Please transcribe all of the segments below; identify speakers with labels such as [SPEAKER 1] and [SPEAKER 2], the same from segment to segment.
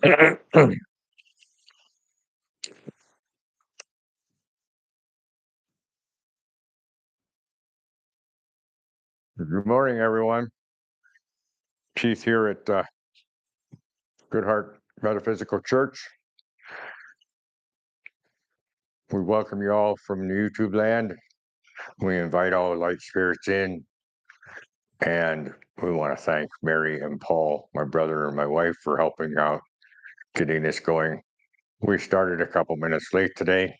[SPEAKER 1] Good morning, everyone. Keith here at Good Heart Metaphysical Church. We welcome you all from the YouTube land. We invite all light spirits in, and we want to thank Mary and Paul, my brother and my wife, for helping out getting this going. We started a couple minutes late today,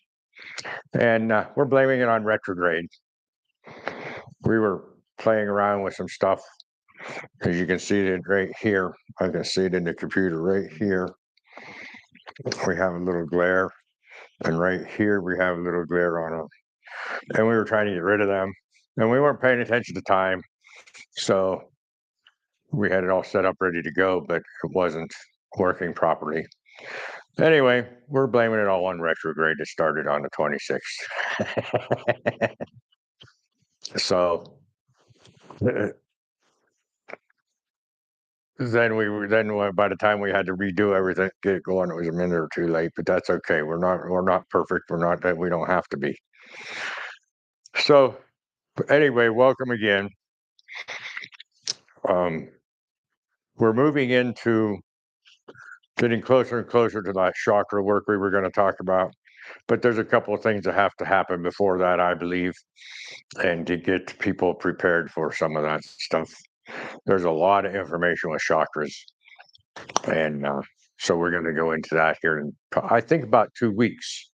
[SPEAKER 1] and we're blaming it on retrograde. We were playing around with some stuff. As you can see it right here, I can see it in the computer right here. We have a little glare. And right here, we have a little glare on them. And we were trying to get rid of them. And we weren't paying attention to time. So we had it all set up ready to go, but it wasn't working properly. Anyway, we're blaming it all on retrograde. It started on the 26th. So by the time we had to redo everything, get it going, it was a minute or two late, but that's okay. We're not perfect. We're not that we don't have to be. So anyway, welcome again. Um, we're moving into getting closer and closer to that chakra work we were going to talk about. But there's a couple of things that have to happen before that, I believe, and to get people prepared for some of that stuff. There's a lot of information with chakras. And so we're going to go into that here in, I think, about 2 weeks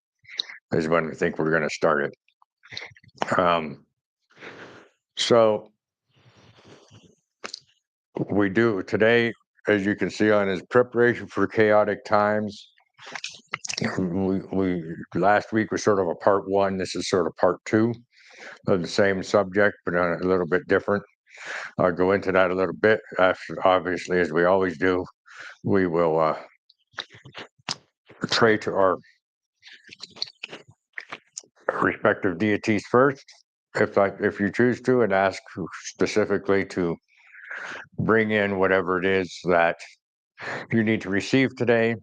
[SPEAKER 1] is when I think we're going to start it. So we do today, as you can see on his preparation for chaotic times. We last week was sort of a part one. This is sort of part two of the same subject, but a little bit different. I'll go into that a little bit. Obviously, as we always do, we will pray to our respective deities first, if you choose to, and ask specifically to bring in whatever it is that you need to receive today,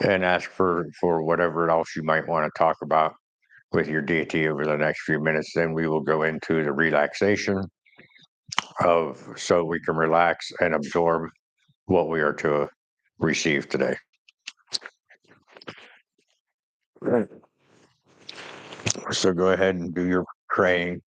[SPEAKER 1] and ask for whatever else you might want to talk about with your deity over the next few minutes. Then we will go into the relaxation of so we can relax and absorb what we are to receive today. So go ahead and do your praying.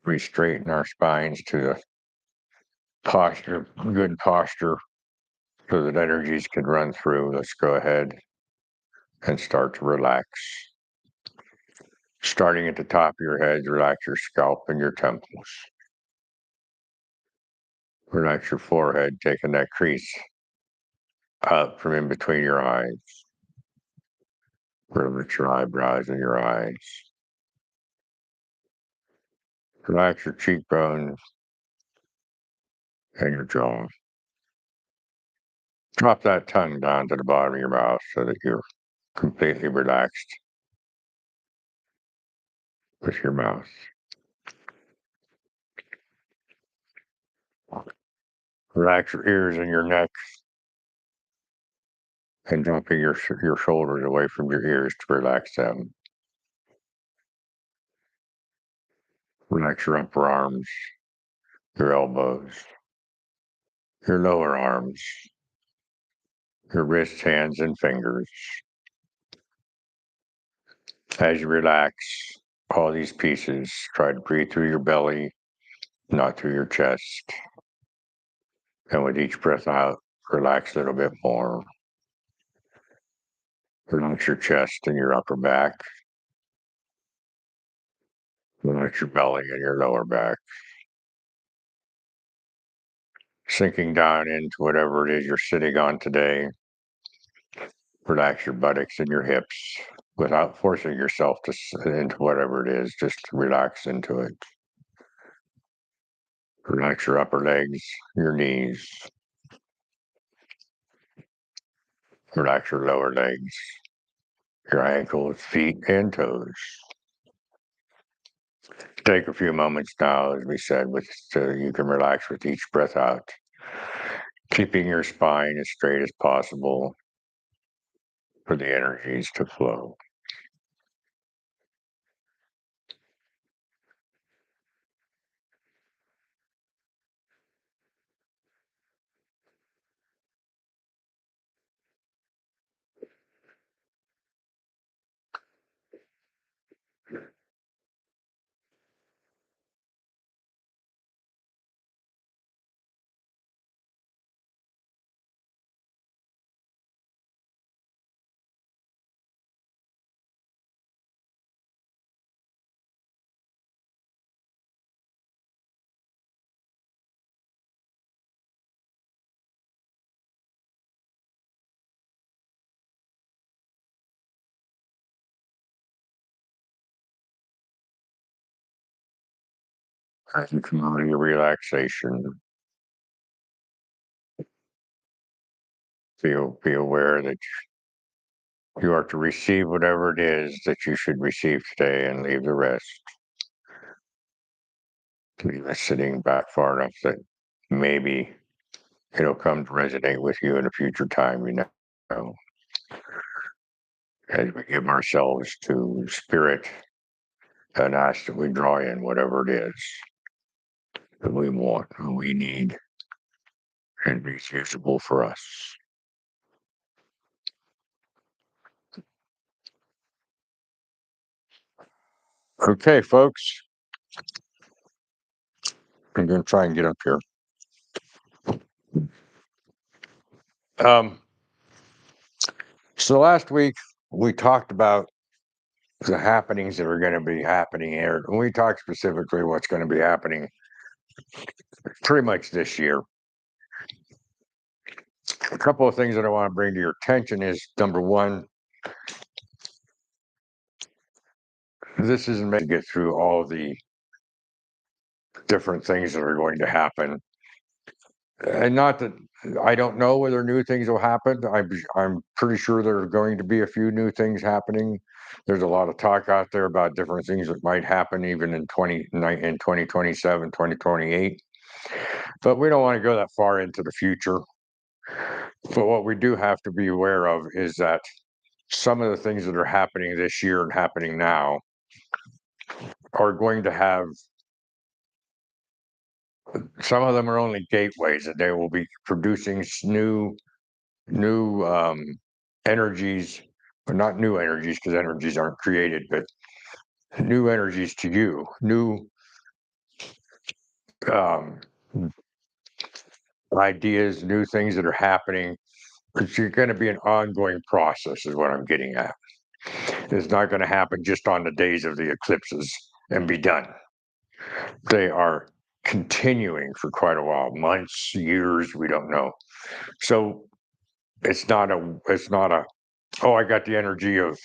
[SPEAKER 1] We straighten our spines to the posture, good posture, so that energies can run through. Let's go ahead and start to relax. Starting at the top of your head, relax your scalp and your temples. Relax your forehead, taking that crease up from in between your eyes. Relax your eyebrows and your eyes. Relax your cheekbones and your jaw. Drop that tongue down to the bottom of your mouth so that you're completely relaxed. with your mouth. Relax your ears and your neck and dropping your shoulders away from your ears to relax them. Relax your upper arms, your elbows, your lower arms, your wrists, hands, and fingers. As you relax all these pieces, try to breathe through your belly, not through your chest. And with each breath out, relax a little bit more. Relax your chest and your upper back. Relax your belly and your lower back. Sinking down into whatever it is you're sitting on today. Relax your buttocks and your hips without forcing yourself into whatever it is. Just relax into it. Relax your upper legs, your knees. Relax your lower legs, your ankles, feet, and toes. Take a few moments now, as we said, you can relax with each breath out, keeping your spine as straight as possible for the energies to flow. As you come out of your relaxation, be aware that you are to receive whatever it is that you should receive today and leave the rest. Leave it sitting back far enough that maybe it'll come to resonate with you in a future time, as we give ourselves to spirit and ask that we draw in whatever it is that we want and we need and be usable for us. Okay, folks, I'm going to try and get up here. Um, so last week we talked about the happenings that are going to be happening here. And we talked specifically what's going to be happening pretty much this year. A couple of things that I want to bring to your attention is number one, this isn't meant to get through all the different things that are going to happen. And not that I don't know whether new things will happen. I'm pretty sure there are going to be a few new things happening. There's a lot of talk out there about different things that might happen even in 2027, 2028. But we don't want to go that far into the future. But what we do have to be aware of is that some of the things that are happening this year and happening now are going to have, some of them are only gateways, and they will be producing new energies, or not new energies because energies aren't created, but new energies to you, new um, ideas, new things that are happening. It's going to be an ongoing process, is what I'm getting at. It's not going to happen just on the days of the eclipses and be done. They are continuing for quite a while, months, years, we don't know. So it's not a oh, I got the energy of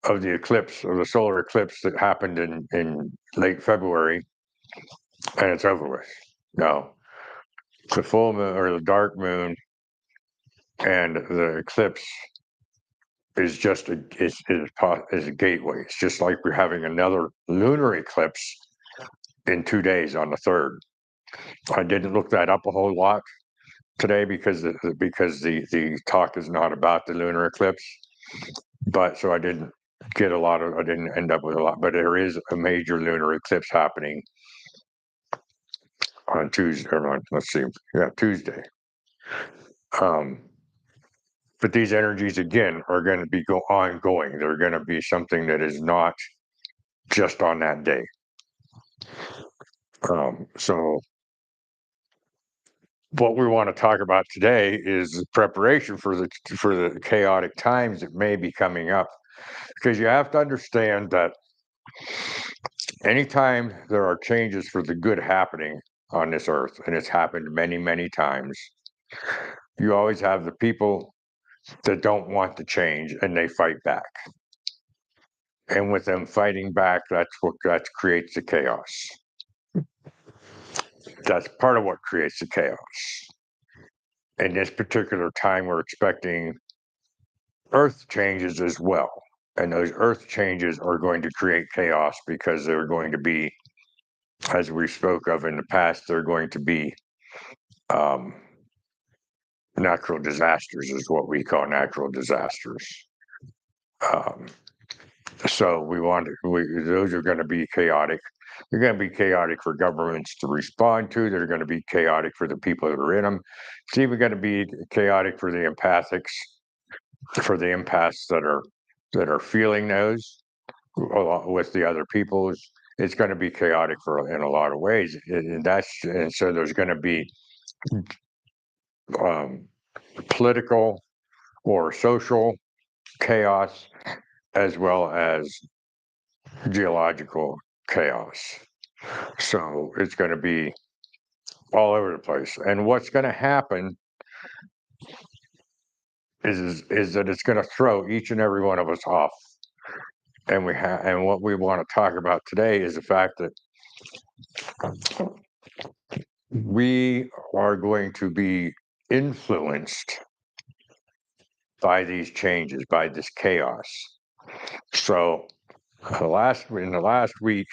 [SPEAKER 1] the eclipse, or the solar eclipse that happened in late February and it's over with. No. The full moon or the dark moon and the eclipse is just is a gateway. It's just like we're having another lunar eclipse in 2 days on the 3rd. I didn't look that up a whole lot today because the talk is not about the lunar eclipse, but so I didn't I didn't end up with a lot, but there is a major lunar eclipse happening on Tuesday, or on, let's see, yeah, Tuesday. But these energies again are going to be ongoing. They're going to be something that is not just on that day. So what we want to talk about today is preparation for the chaotic times that may be coming up, because you have to understand that anytime there are changes for the good happening on this earth, and it's happened many, many times, you always have the people that don't want to change and they fight back. And with them fighting back, that creates the chaos. That's part of what creates the chaos. In this particular time, we're expecting earth changes as well. And those earth changes are going to create chaos because they're going to be, as we spoke of in the past, they're going to be natural disasters, is what we call natural disasters. So those are going to be chaotic. They're going to be chaotic for governments to respond to. They're going to be chaotic for the people that are in them. It's even going to be chaotic for the empathics, for the empaths that are feeling those with the other peoples. It's going to be chaotic in a lot of ways, and so there's going to be political or social chaos as well as geological chaos. So it's going to be all over the place. And what's going to happen is that it's going to throw each and every one of us off. And what we want to talk about today is the fact that we are going to be influenced by these changes, by this chaos. So in the last week,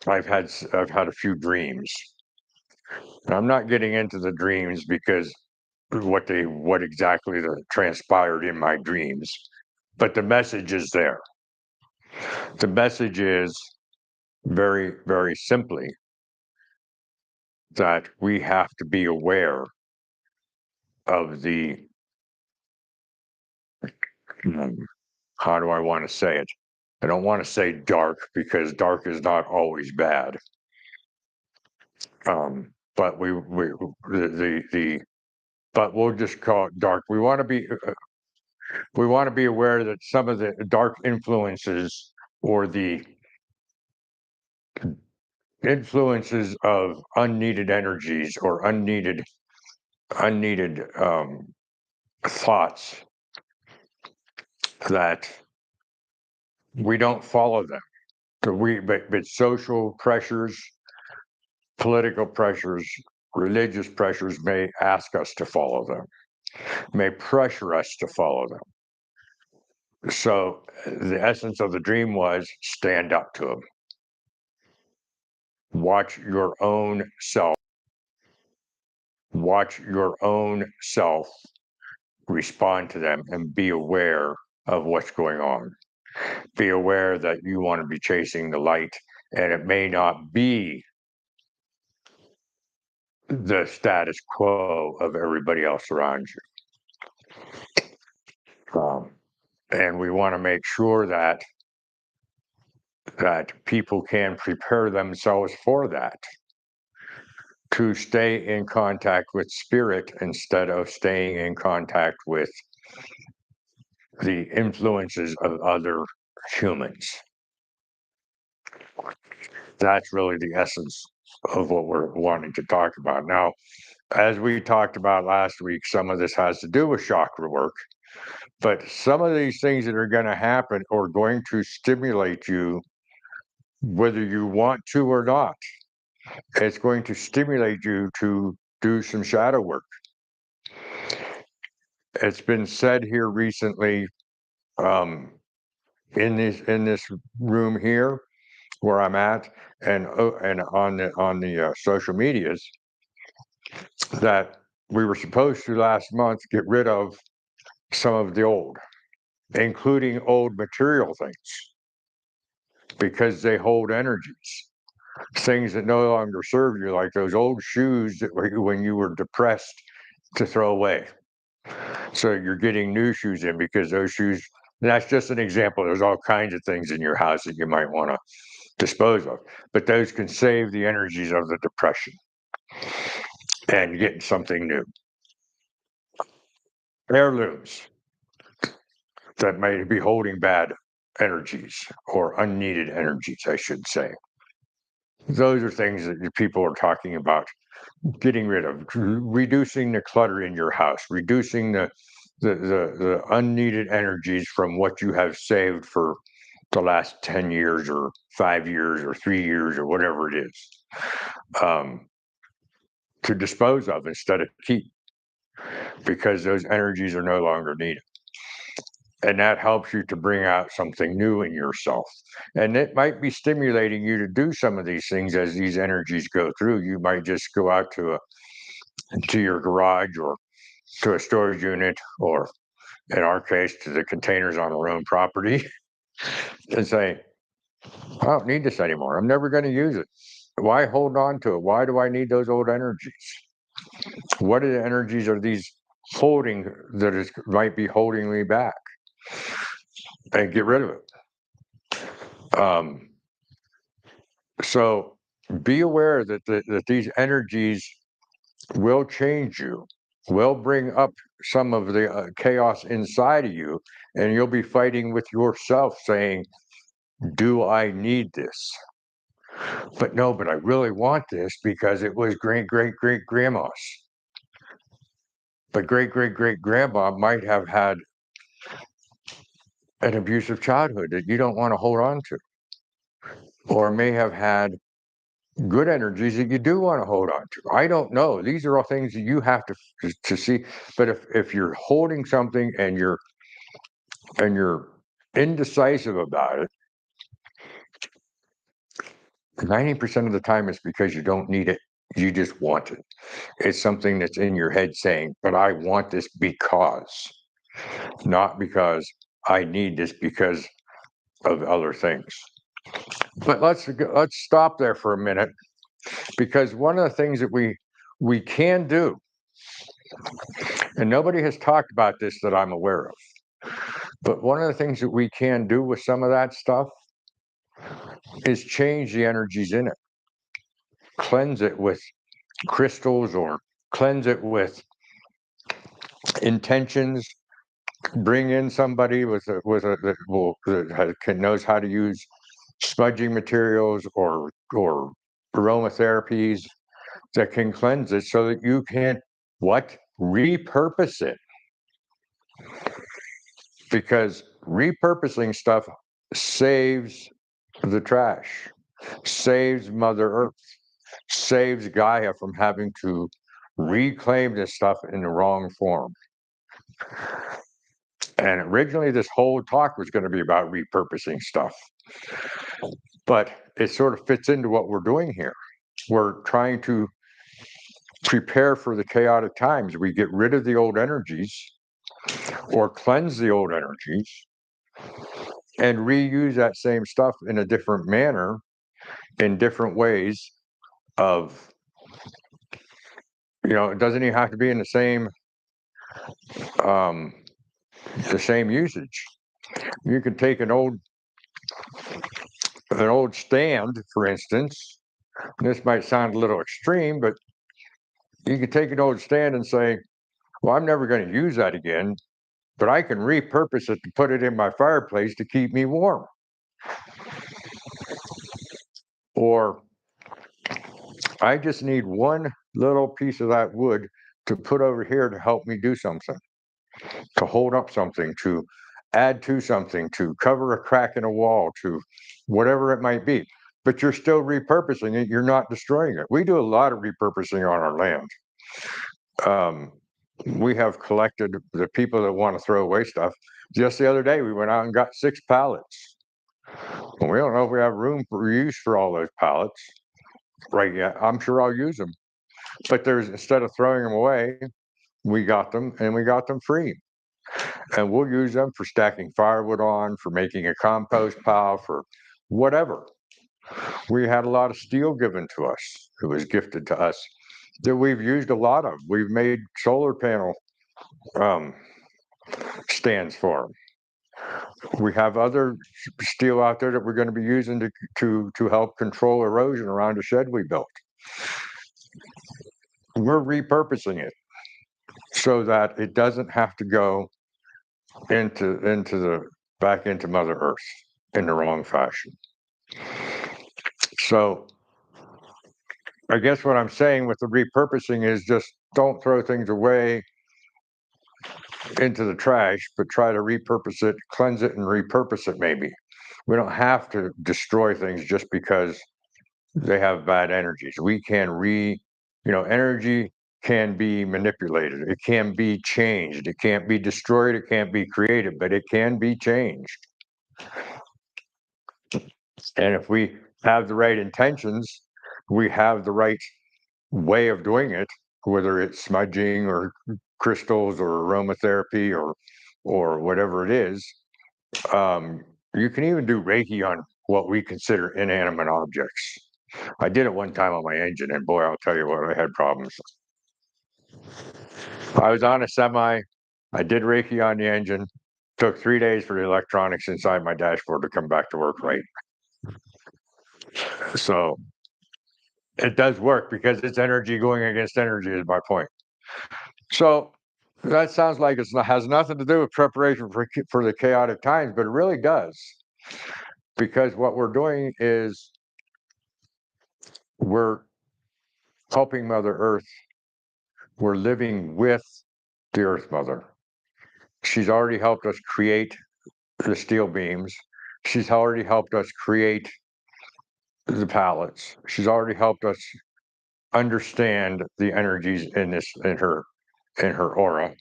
[SPEAKER 1] I've had a few dreams. And I'm not getting into the dreams because what exactly transpired in my dreams, but the message is there. The message is very, very simply that we have to be aware of the how do I want to say it? I don't want to say dark because dark is not always bad. But but we'll just call it dark. We want to be aware that some of the dark influences or the influences of unneeded energies or unneeded thoughts, that we don't follow them. But social pressures, political pressures, religious pressures may ask us to follow them, may pressure us to follow them. So the essence of the dream was stand up to them. Watch your own self. Watch your own self respond to them and be aware of what's going on. Be aware that you want to be chasing the light, and it may not be the status quo of everybody else around you. And we want to make sure that people can prepare themselves for that, to stay in contact with spirit instead of staying in contact with the influences of other humans. That's really the essence of what we're wanting to talk about. Now, as we talked about last week, some of this has to do with chakra work, but some of these things that are going to happen are going to stimulate you whether you want to or not. It's going to stimulate you to do some shadow work. it's been said here recently, in this room here where I'm at, and on the social medias, that we were supposed to last month get rid of some of the old, including old material things, because they hold energies, things that no longer serve you, like those old shoes that when you were depressed, to throw away. So you're getting new shoes in because those shoes. That's just an example. There's all kinds of things in your house that you might want to dispose of, but those can save the energies of the depression and getting something new. Heirlooms that may be holding bad energies or unneeded energies, I should say. Those are things that people are talking about getting rid of, reducing the clutter in your house, reducing the unneeded energies from what you have saved for the last 10 years or 5 years or 3 years or whatever it is, to dispose of instead of keep, because those energies are no longer needed. And that helps you to bring out something new in yourself. And it might be stimulating you to do some of these things as these energies go through. You might just go out to your garage or to a storage unit, or in our case, to the containers on our own property, and say, I don't need this anymore. I'm never going to use it. Why hold on to it? Why do I need those old energies? What are the energies are these holding that is might be holding me back? And get rid of it. So be aware that these energies will change you, will bring up some of the chaos inside of you, and you'll be fighting with yourself saying, do I need this? But no, but I really want this because it was great grandma's. But great grandma might have had an abusive childhood that you don't want to hold on to, or may have had good energies that you do want to hold on to. I don't know. These are all things that you have to see. But if you're holding something and you're indecisive about it, 90% of the time it's because you don't need it. You just want it. It's something that's in your head saying, but I want this because, not because I need this because of other things. But let's stop there for a minute, because one of the things that we can do, and nobody has talked about this that I'm aware of, but one of the things that we can do with some of that stuff is change the energies in it, cleanse it with crystals, or cleanse it with intentions. Bring in somebody that knows how to use smudging materials or aromatherapies that can cleanse it so that you can repurpose it, because repurposing stuff saves the trash, saves Mother Earth, saves Gaia from having to reclaim this stuff in the wrong form. And originally this whole talk was going to be about repurposing stuff, but it sort of fits into what we're doing here. We're trying to prepare for the chaotic times. We get rid of the old energies or cleanse the old energies and reuse that same stuff in a different manner, in different ways of, it doesn't even have to be in the same usage. You could take an old stand, for instance. This might sound a little extreme, but you could take an old stand and say, well, I'm never going to use that again, but I can repurpose it to put it in my fireplace to keep me warm. Or I just need one little piece of that wood to put over here to help me do something, to hold up something, to add to something, to cover a crack in a wall, to whatever it might be. But you're still repurposing it. You're not destroying it. We do a lot of repurposing on our land. we have collected the people that want to throw away stuff. Just the other day, we went out and got 6 pallets. And we don't know if we have room for use for all those pallets right yet. I'm sure I'll use them. But there's instead of throwing them away, we got them and we got them free. And we'll use them for stacking firewood on, for making a compost pile, for whatever. We had a lot of steel given to us. It was gifted to us that we've used a lot of. We've made solar panel um, stands for 'em. We have other steel out there that we're going to be using to help control erosion around the shed we built. We're repurposing it so that it doesn't have to go into the back into Mother Earth in the wrong fashion. So I guess what I'm saying with the repurposing is just don't throw things away into the trash, but try to repurpose it, cleanse it, and repurpose it maybe. We don't have to destroy things just because they have bad energies. We can energy can be manipulated. It can be changed. It can't be destroyed. It can't be created, but it can be changed. And if we have the right intentions, we have the right way of doing it, whether it's smudging or crystals or aromatherapy or whatever it is. You can even do Reiki on what we consider inanimate objects. I did it one time on my engine, and boy, I'll tell you what, I had problems. I was on a semi. I did Reiki on the engine. Took 3 days for the electronics inside my dashboard to come back to work right. So it does work because it's energy going against energy, is my point. So that sounds like it has nothing to do with preparation for the chaotic times, but it really does. Because what we're doing is we're helping Mother Earth. We're living with the Earth Mother. She's already helped us create the steel beams. She's already helped us create the pallets. She's already helped us understand the energies in her aura.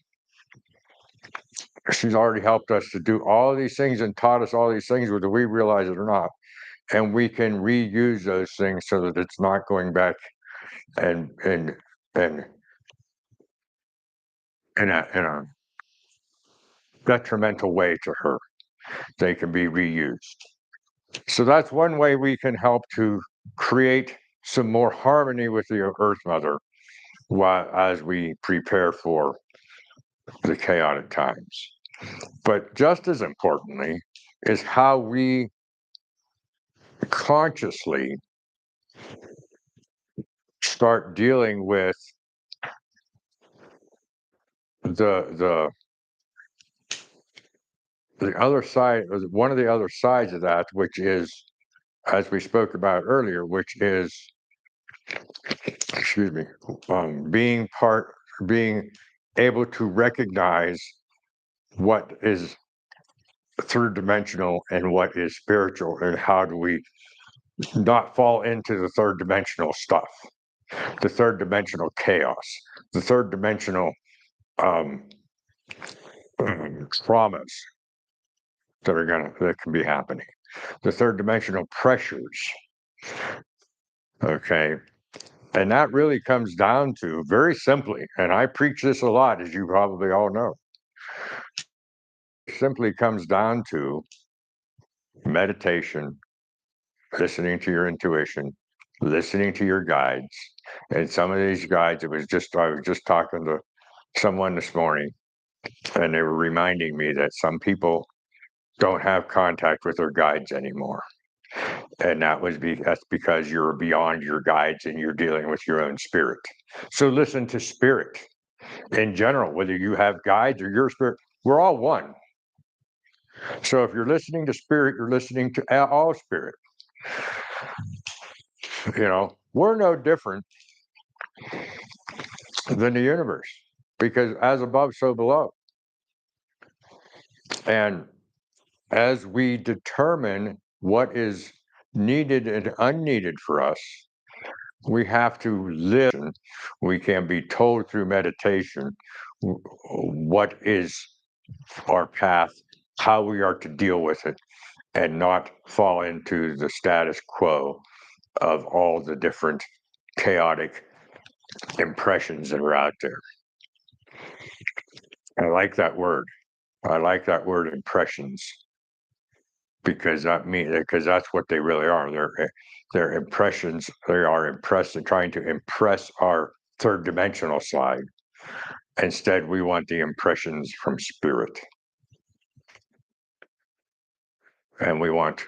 [SPEAKER 1] She's already helped us to do all these things and taught us all these things, whether we realize it or not. And we can reuse those things so that it's not going back and and in a detrimental way to her. They can be reused. So that's one way we can help to create some more harmony with the Earth Mother as we prepare for the chaotic times. But just as importantly is how we consciously start dealing with the other side, one of the other sides of that, which is, as we spoke about earlier, which is, excuse me, being able to recognize what is third dimensional and what is spiritual, and how do we not fall into the third dimensional stuff, the third dimensional chaos, the third dimensional um, traumas that can be happening, the third dimensional pressures. Okay. And that really comes down to, very simply, and I preach this a lot, as you probably all know, simply comes down to meditation, listening to your intuition, listening to your guides. And some of these guides, I was just talking to someone this morning, and they were reminding me that some people don't have contact with their guides anymore. And that's because you're beyond your guides and you're dealing with your own spirit. So listen to spirit in general, whether you have guides or your spirit, we're all one. So if you're listening to spirit, you're listening to all spirit. We're no different than the universe, because as above, so below. And as we determine what is needed and unneeded for us, we have to listen. We can be told through meditation. what is our path, how we are to deal with it, and not fall into the status quo of all the different chaotic impressions that are out there. I like that word. I like that word, impressions, because that's what they really are. They're impressions. They are impressed and trying to impress our third dimensional side. Instead, we want the impressions from spirit, and we want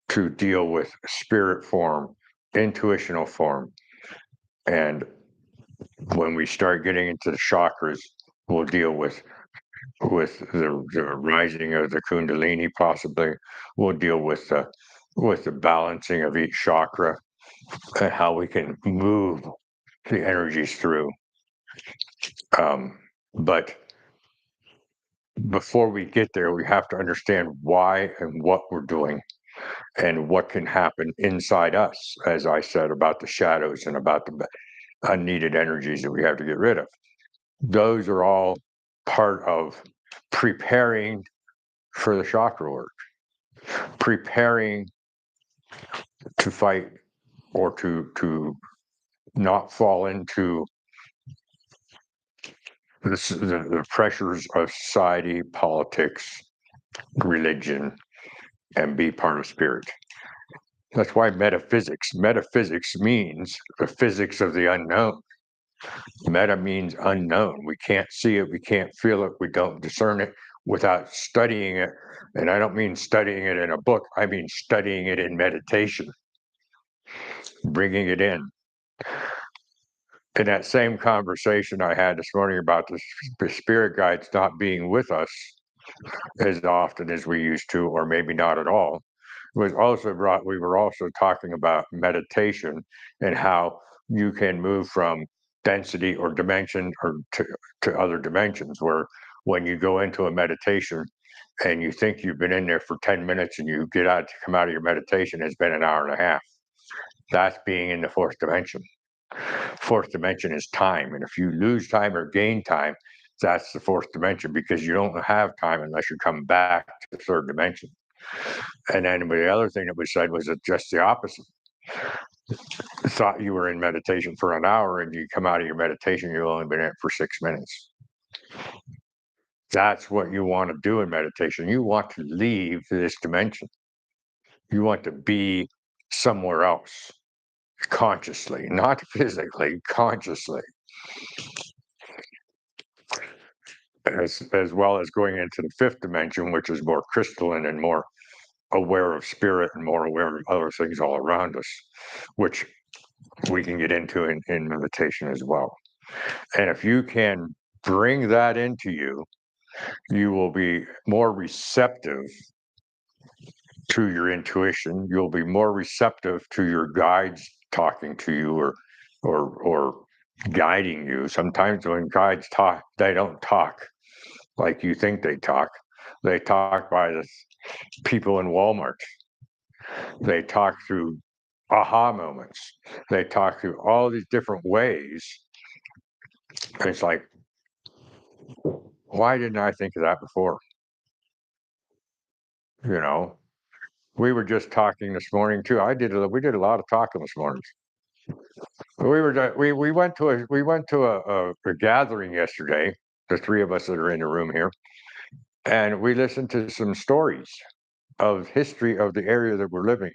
[SPEAKER 1] to deal with spirit form, intuitional form, and when we start getting into the chakras, we'll deal with the rising of the kundalini. Possibly, we'll deal with the balancing of each chakra and how we can move the energies through. But before we get there, we have to understand why and what we're doing and what can happen inside us, as I said, about the shadows and about the unneeded energies that we have to get rid of. Those are all part of preparing for the chakra work, preparing to fight or to not fall into the pressures of society, politics, religion, and be part of spirit. That's why metaphysics means the physics of the unknown. Meta means unknown. We can't see it, we can't feel it, we don't discern it without studying it. And I don't mean studying it in a book, I mean studying it in meditation, bringing it in. In that same conversation I had this morning about the spirit guides not being with us as often as we used to, or maybe not at all, was also brought. We were also talking about meditation and how you can move from density or dimension or to other dimensions. Where when you go into a meditation and you think you've been in there for 10 minutes and you get out to come out of your meditation, it's been an hour and a half. That's being in the fourth dimension. Fourth dimension is time. And if you lose time or gain time, that's the fourth dimension, because you don't have time unless you come back to the third dimension. And then the other thing that was said was that just the opposite. Thought you were in meditation for an hour and you come out of your meditation, you've only been in it for 6 minutes. That's what you want to do in meditation. You want to leave this dimension. You want to be somewhere else consciously, not physically, consciously. As well as going into the fifth dimension, which is more crystalline and more aware of spirit and more aware of other things all around us, which we can get into in meditation as well. And if you can bring that into you, you will be more receptive to your intuition. You'll be more receptive to your guides talking to you or guiding you. Sometimes when guides talk, they don't talk like you think they talk. They talk by the people in Walmart. They talk through aha moments. They talk through all these different ways. And it's like, why didn't I think of that before? You know, we were just talking this morning too. We did a lot of talking this morning. We went to a gathering yesterday. The three of us that are in the room here, and we listened to some stories of history of the area that we're living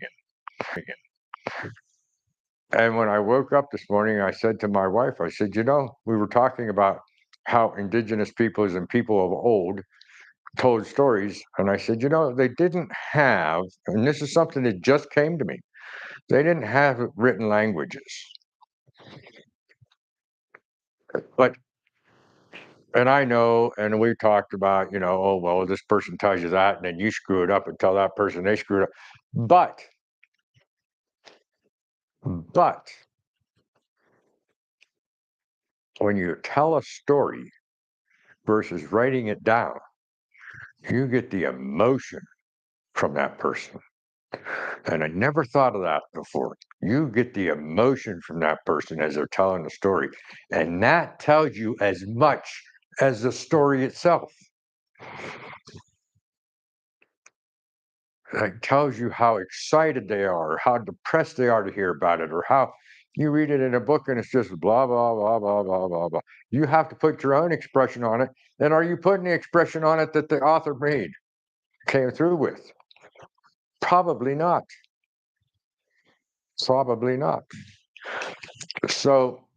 [SPEAKER 1] in. And when I woke up this morning, I said to my wife, I said, we were talking about how indigenous peoples and people of old told stories. And I said, they didn't have, and this is something that just came to me, they didn't have written languages. But, and I know, and we talked about, oh, well, this person tells you that, and then you screw it up and tell that person they screwed up. But when you tell a story versus writing it down, you get the emotion from that person. And I never thought of that before. You get the emotion from that person as they're telling the story. And that tells you as much as the story itself. It tells you how excited they are, or how depressed they are to hear about it, or how you read it in a book and it's just blah, blah, blah, blah, blah, blah, blah. You have to put your own expression on it. And are you putting the expression on it that the author made, came through with? Probably not. Probably not. So,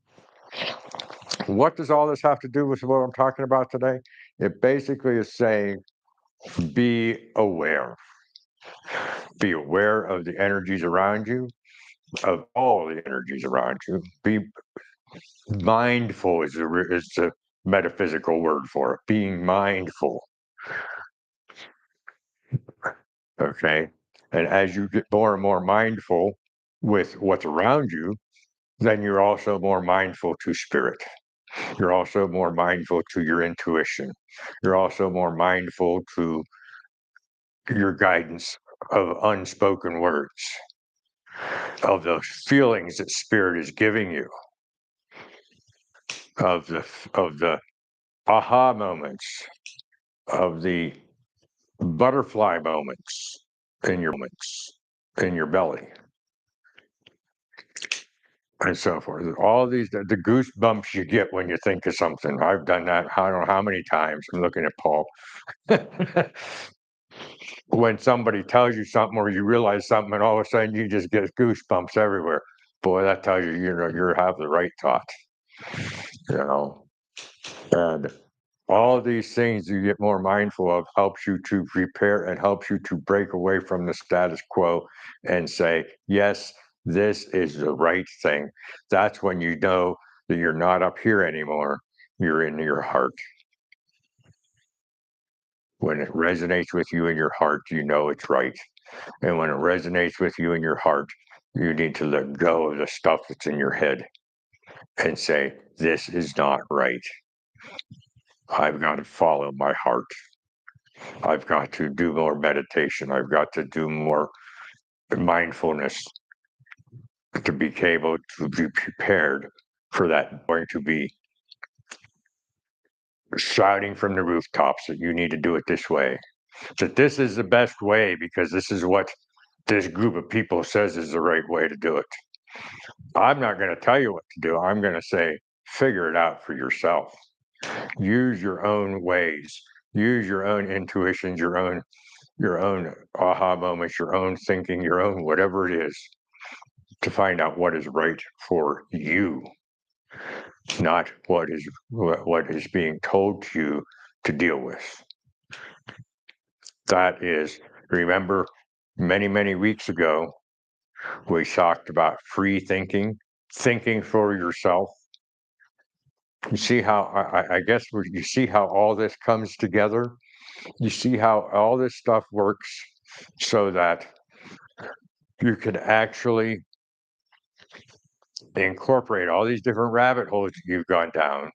[SPEAKER 1] what does all this have to do with what I'm talking about today? It basically is saying be aware. Be aware of the energies around you, of all the energies around you. Be mindful is the metaphysical word for it. Being mindful. Okay. And as you get more and more mindful with what's around you, then you're also more mindful to spirit. You're also more mindful to your intuition. You're also more mindful to your guidance of unspoken words, of those feelings that spirit is giving you, of the aha moments, of the butterfly moments in your belly, and so forth. All these the goosebumps you get when you think of something. I've done that. I don't know how many times. I'm looking at Paul. When somebody tells you something or you realize something, and all of a sudden you just get goosebumps everywhere. Boy, that tells you you have the right thought. You know, and all of these things you get more mindful of helps you to prepare and helps you to break away from the status quo and say, yes, this is the right thing. That's when you know that you're not up here anymore. You're in your heart. When it resonates with you in your heart, you know it's right. And when it resonates with you in your heart, you need to let go of the stuff that's in your head and say, this is not right. I've got to follow my heart. I've got to do more meditation. I've got to do more mindfulness to be able to be prepared for that. Going to be shouting from the rooftops that you need to do it this way, that this is the best way because this is what this group of people says is the right way to do it. I'm not going to tell you what to do. I'm going to say, figure it out for yourself. Use your own ways. Use your own intuitions, your own aha moments, your own thinking, your own whatever it is to find out what is right for you, not what is being told to you to deal with. That is, remember, many weeks ago, we talked about free thinking for yourself. You see how I guess you see how all this comes together. You see how all this stuff works so that you can actually incorporate all these different rabbit holes you've gone down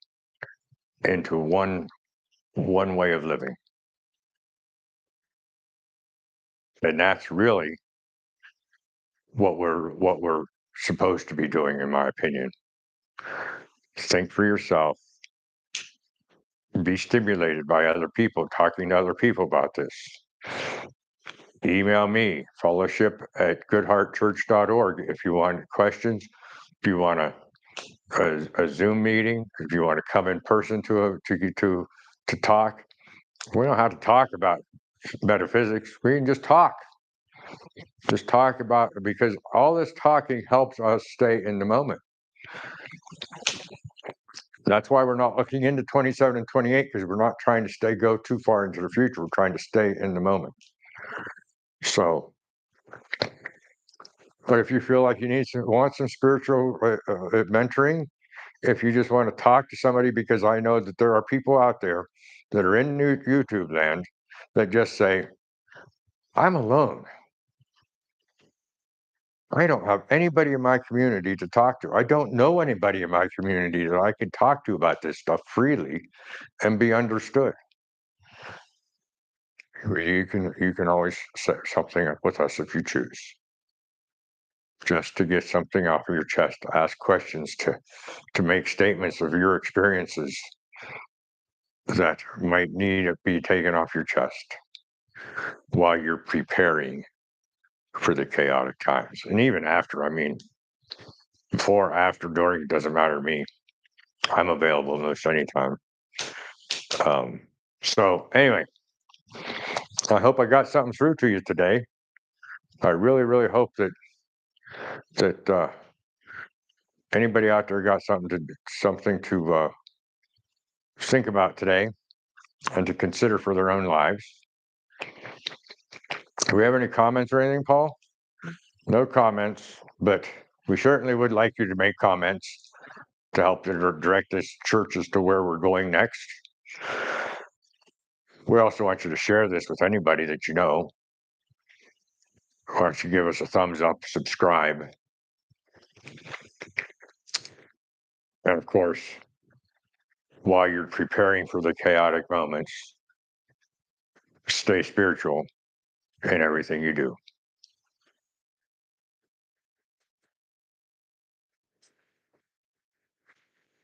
[SPEAKER 1] into one way of living. And that's really what we're supposed to be doing, in my opinion. Think for yourself, be stimulated by other people, talking to other people about this. Email me, fellowship@goodheartchurch.org if you want questions, if you want a Zoom meeting, if you want to come in person to talk. We don't have to talk about metaphysics. We can just talk. Just talk about, because all this talking helps us stay in the moment. That's why we're not looking into 27 and 28, because we're not trying to go too far into the future. We're trying to stay in the moment. So, but if you feel like you want some spiritual mentoring, if you just want to talk to somebody, because I know that there are people out there that are in new YouTube land that just say, I'm alone. I don't have anybody in my community to talk to. I don't know anybody in my community that I can talk to about this stuff freely and be understood. You can always set something up with us if you choose. Just to get something off of your chest, to ask questions, to make statements of your experiences. that might need to be taken off your chest while you're preparing for the chaotic times. And even after, I mean, before, after, during, it doesn't matter to me. I'm available most anytime. Um, so, anyway, I hope I got something through to you today. I really, really hope that anybody out there got something to think about today and to consider for their own lives. Do we have any comments or anything, Paul? No comments, but we certainly would like you to make comments to help to direct this church as to where we're going next. We also want you to share this with anybody that you know. Why don't you give us a thumbs up, subscribe, and of course, while you're preparing for the chaotic moments, stay spiritual in everything you do.